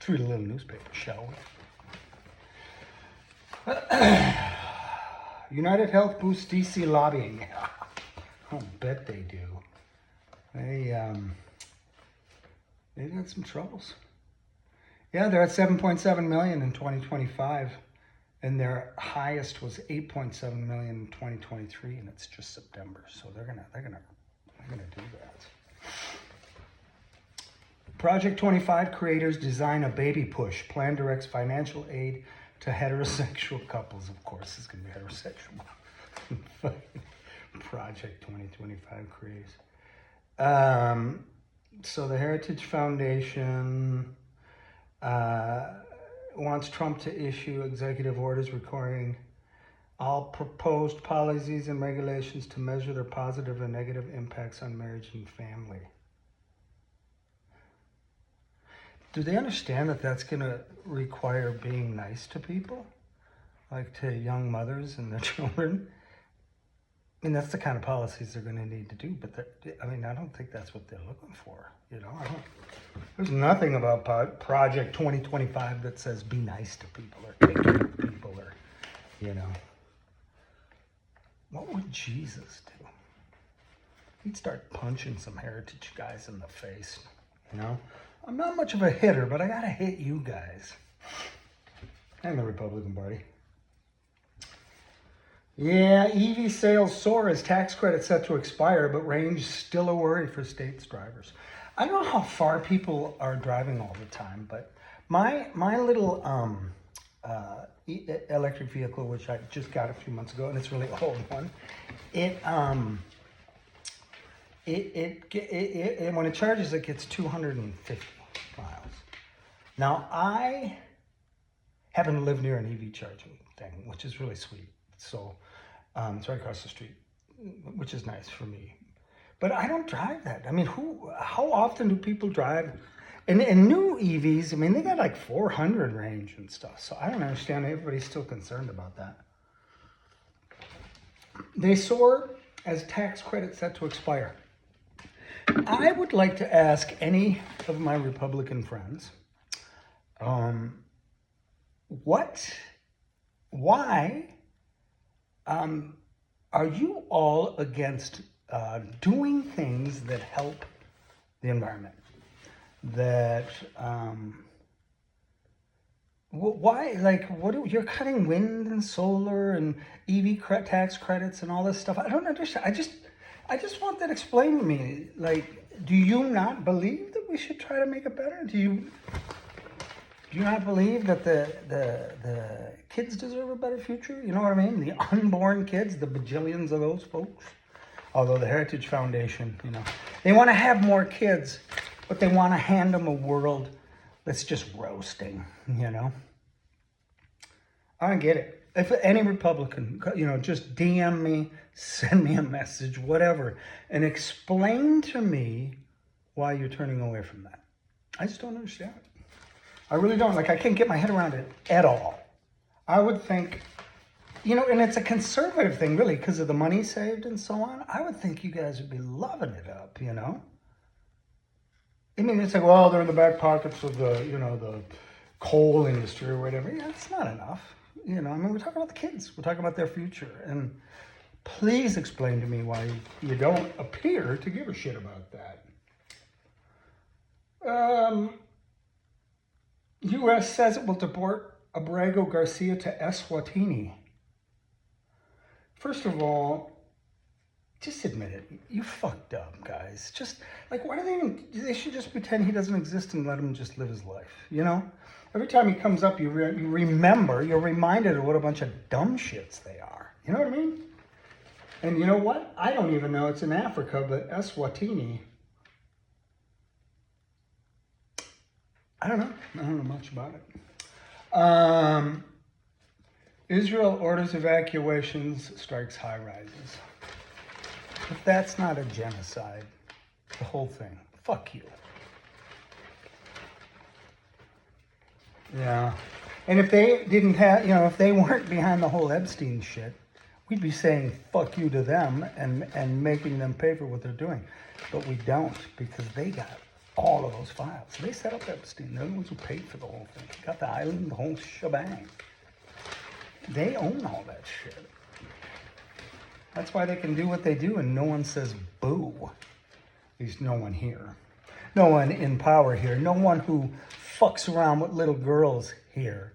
read a little newspaper, shall we? United Health boosts DC lobbying. I'll bet they do. They've had some troubles. Yeah, they're at 7.7 million in 2025, and their highest was 8.7 million in 2023, and it's just September, so they're gonna do that. Project 25 creators design a baby push. Plan directs financial aid to heterosexual couples. Of course, it's gonna be heterosexual. Project 2025 creators. So the Heritage Foundation wants Trump to issue executive orders requiring all proposed policies and regulations to measure their positive and negative impacts on marriage and family. Do they understand that that's going to require being nice to people? Like to young mothers and their children? I mean, that's the kind of policies they're going to need to do, but I don't think that's what they're looking for. There's nothing about Project 2025 that says be nice to people or take care of people or, What would Jesus do? He'd start punching some heritage guys in the face, I'm not much of a hitter, but I gotta hit you guys. And the Republican Party. Yeah, EV sales soar as tax credits set to expire, but range still a worry for states' drivers. I don't know how far people are driving all the time, but my little electric vehicle, which I just got a few months ago, and it's a really old one, when it charges, it gets 250 miles. Now, I happen to live near an EV charging thing, which is really sweet. So it's right across the street, which is nice for me. But I don't drive that. I mean, how often do people drive? And new EVs, they got like 400 range and stuff. So I don't understand. Everybody's still concerned about that. They soar as tax credits set to expire. I would like to ask any of my Republican friends, why are you all against doing things that help the environment? You're cutting wind and solar and EV tax credits and all this stuff. I don't understand. I just want that explained to me. Do you not believe that we should try to make it better? Do you not believe that the kids deserve a better future? You know what I mean? The unborn kids, the bajillions of those folks. Although the Heritage Foundation, they want to have more kids, but they want to hand them a world that's just roasting, I don't get it. If any Republican, just DM me, send me a message, whatever, and explain to me why you're turning away from that. I just don't understand it. I really don't. I can't get my head around it at all. I would think, and it's a conservative thing, really, because of the money saved and so on. I would think you guys would be loving it up, it's like, well, they're in the back pockets of the coal industry or whatever. Yeah, it's not enough. We're talking about the kids. We're talking about their future. And please explain to me why you don't appear to give a shit about that. U.S. says it will deport Abrego Garcia to Eswatini. First of all, just admit it. You fucked up, guys. Just, why do they should just pretend he doesn't exist and let him just live his life, Every time he comes up, you remember, you're reminded of what a bunch of dumb shits they are. You know what I mean? And you know what? I don't even know it's in Africa, but Eswatini, I don't know much about it. Israel orders evacuations, strikes high rises. If that's not a genocide, the whole thing, fuck you. Yeah. And if they didn't have, if they weren't behind the whole Epstein shit, we'd be saying fuck you to them and making them pay for what they're doing. But we don't, because they got all of those files. They set up Epstein. They're the ones who paid for the whole thing. Got the island, the whole shebang. They own all that shit. That's why they can do what they do and no one says boo. At least no one here. No one in power here. No one who fucks around with little girls here.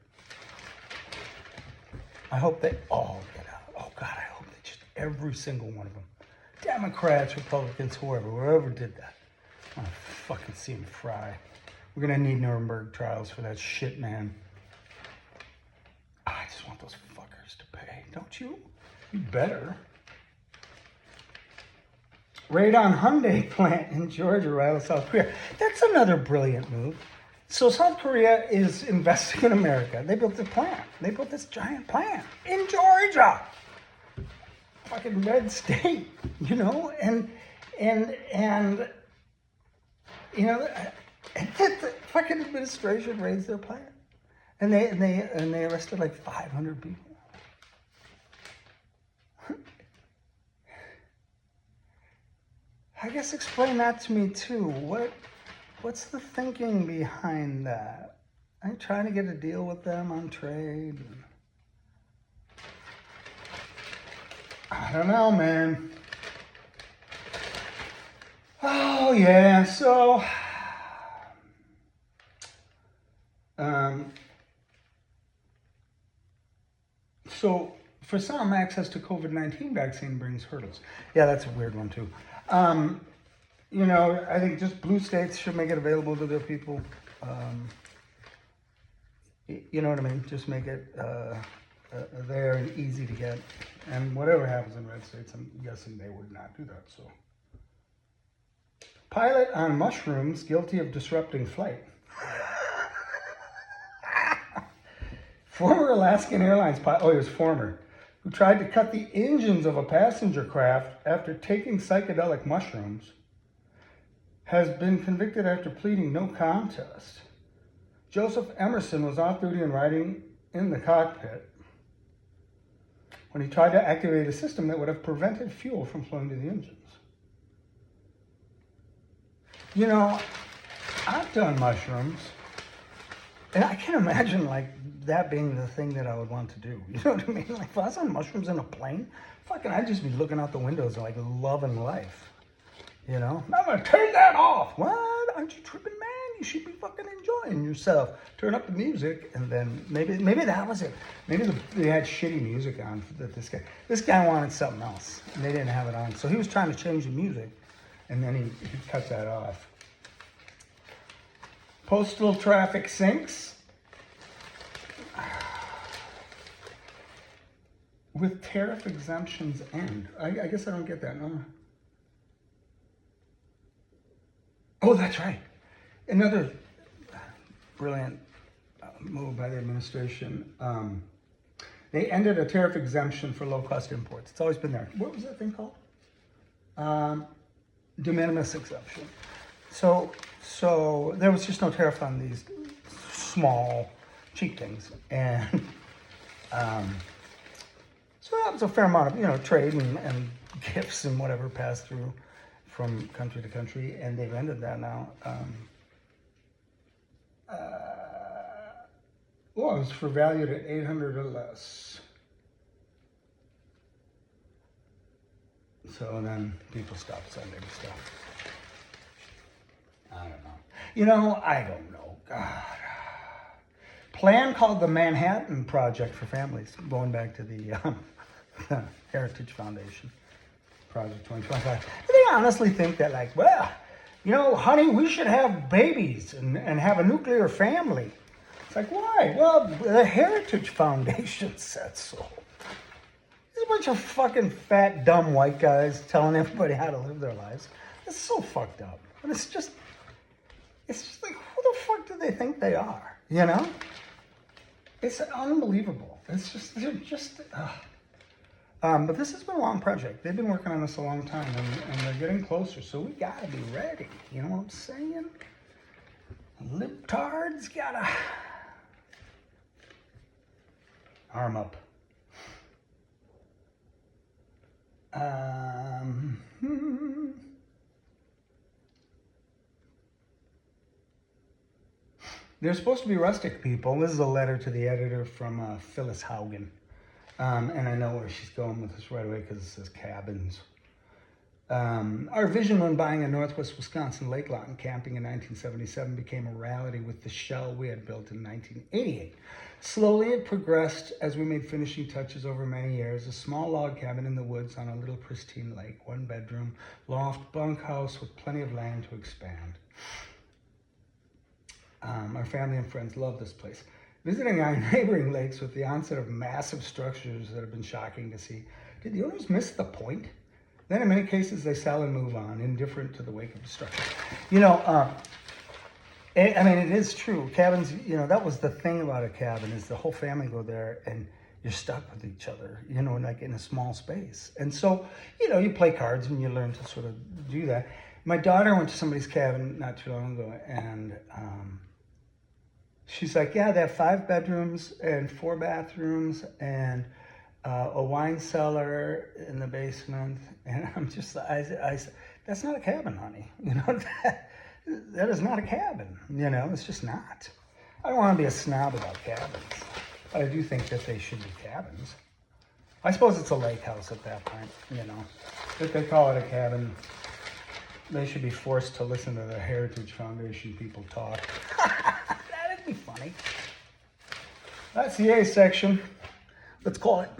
I hope they all get out. Oh God, I hope they just, every single one of them. Democrats, Republicans, whoever did that. I want to fucking see them fry. We're going to need Nuremberg trials for that shit, man. I just want those fuckers to pay. Don't you? You better. Raid on Hyundai plant in Georgia, rival South Korea. That's another brilliant move. So South Korea is investing in America. They built the plant. They built this giant plant in Georgia. Fucking red state, you know? And you know, the fucking administration raised their plant. And they arrested like 500 people. I guess explain that to me too. What's the thinking behind that? I'm trying to get a deal with them on trade. I don't know, man. Oh yeah, so for some, access to COVID-19 vaccine brings hurdles. Yeah, that's a weird one too. You know, I think just blue states should make it available to their people. You know what I mean? Just make it there and easy to get. And whatever happens in red states, I'm guessing they would not do that. So, pilot on mushrooms guilty of disrupting flight. Former Alaskan Airlines pilot, oh, he was former, who tried to cut the engines of a passenger craft after taking psychedelic mushrooms, has been convicted after pleading no contest. Joseph Emerson was off duty and riding in the cockpit when he tried to activate a system that would have prevented fuel from flowing to the engines. You know, I've done mushrooms, and I can't imagine like that being the thing that I would want to do. You know what I mean? Like if I was on mushrooms in a plane, fucking I'd just be looking out the windows like loving life. You know? I'm gonna turn that off. What? Aren't you tripping, man? You should be fucking enjoying yourself. Turn up the music, and then maybe that was it. Maybe they had shitty music on that this guy wanted something else, and they didn't have it on. So he was trying to change the music, and then he cut that off. Postal traffic sinks with tariff exemptions end. I guess I don't get that. No. Oh, that's right. Another brilliant move by the administration. They ended a tariff exemption for low-cost imports. It's always been there. What was that thing called? De minimis exemption. So there was just no tariff on these small, cheap things, and so that was a fair amount of trade and gifts and whatever passed through from country to country, and they've ended that now. Well, it was for valued at $800 or less. So then people stopped sending stuff. I don't know. I don't know. God. Plan called the Manhattan Project for Families, going back to the Heritage Foundation. Project 2025. They honestly think that, like, well, honey, we should have babies and have a nuclear family. It's like, why? Well, the Heritage Foundation said so. There's a bunch of fucking fat, dumb white guys telling everybody how to live their lives. It's so fucked up. But it's just like, who the fuck do they think they are? It's unbelievable. They're just. But this has been a long project. They've been working on this a long time, and they're getting closer. So we gotta be ready. You know what I'm saying? Libtards gotta arm up. They're supposed to be rustic people. This is a letter to the editor from Phyllis Haugen. And I know where she's going with this right away because it says cabins. Our vision when buying a Northwest Wisconsin lake lot and camping in 1977 became a reality with the shell we had built in 1988. Slowly it progressed as we made finishing touches over many years. A small log cabin in the woods on a little pristine lake, 1 bedroom, loft, bunkhouse with plenty of land to expand. Our family and friends love this place. Visiting our neighboring lakes with the onset of massive structures that have been shocking to see, did the owners miss the point? Then in many cases they sell and move on, indifferent to the wake of destruction. I mean, it is true. Cabins, that was the thing about a cabin is the whole family go there and you're stuck with each other, like in a small space. And so, you play cards and you learn to sort of do that. My daughter went to somebody's cabin not too long ago and she's like, yeah, they have 5 bedrooms and 4 bathrooms and a wine cellar in the basement. And I'm just, I that's not a cabin, honey. That is not a cabin. It's just not. I don't want to be a snob about cabins. But I do think that they should be cabins. I suppose it's a lake house at that point, If they call it a cabin, they should be forced to listen to the Heritage Foundation people talk. That'd be funny. That's the A section. Let's call it.